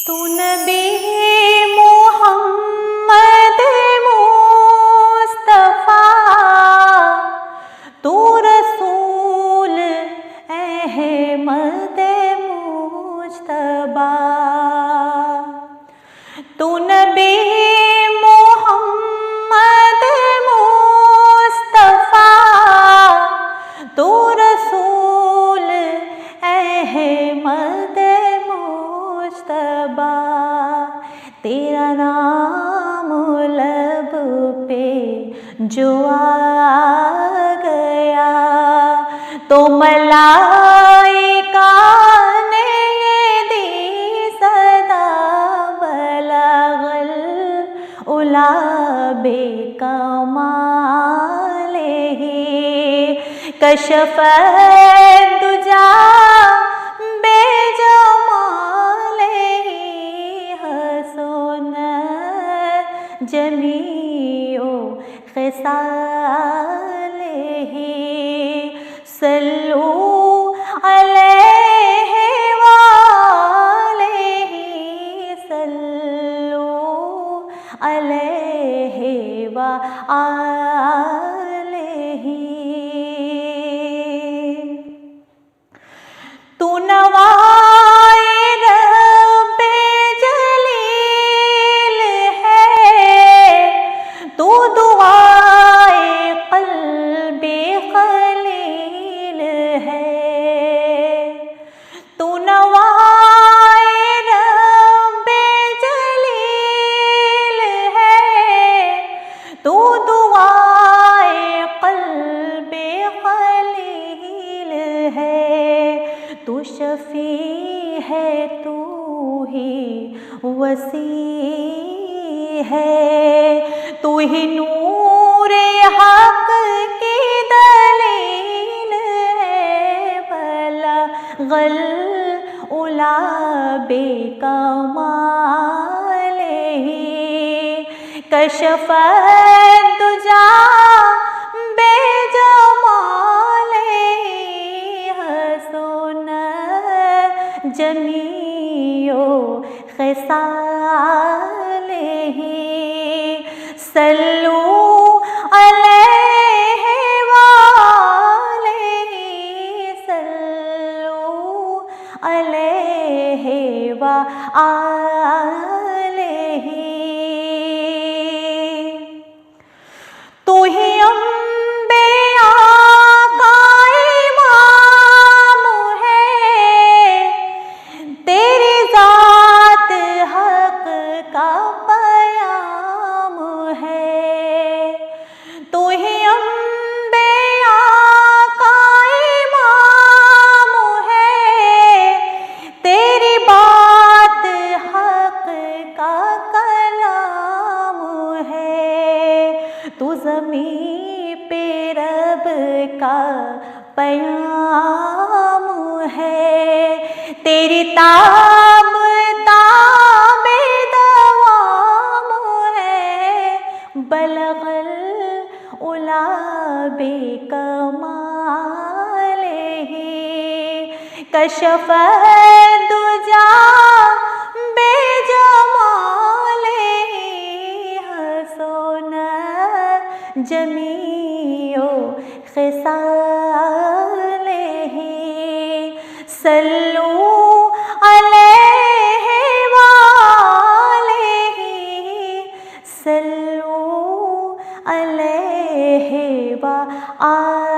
تو نبی محمد مصطفیٰ، تو رسول احمد مجتبیٰ، تو نبی محمد مصطفیٰ، تو رسول احمد مجتبیٰ، تیرا نام لب پہ جو آ گیا تو ملائکہ نے یہ دی صدا، بلغ العلا بکمالہ، کشف الدجیٰ جمیع خصالہ، صلو علیہ وآلہ، صلو علیہ وآلہ۔ تو نوائے رب جلیل ہے، تو دعائے قلب خلیل ہے، تو نوائے رب جلیل ہے، تو دعائے قلب خلیل ہے، تو شفیع ہے، تو ہی وسیع ہے، تو ہی نور حق کی دلیل ہے، بلغ العلا بکمالہ، کشف الدجیٰ بجمالہ، حسن جمیع خصالہ، صلو علیہ وآلہ، صلو علیہ وآلہ۔ تو ہی انبیاء کا امام ہے، تیری ذات حق کا پیام ہے، تو ہی انبیاء کا امام ہے، تیری بات حق کا کلام ہے، تو زمین پہ رب کا پیام ہے، تیری تاب تاب دوام ہے، بلغ العلا بکمالہ، کشف الدجیٰ بجمالہ، حسن جمیع خصالہ، صلو علیہ وآلہ، صلو علیہ وآلہ۔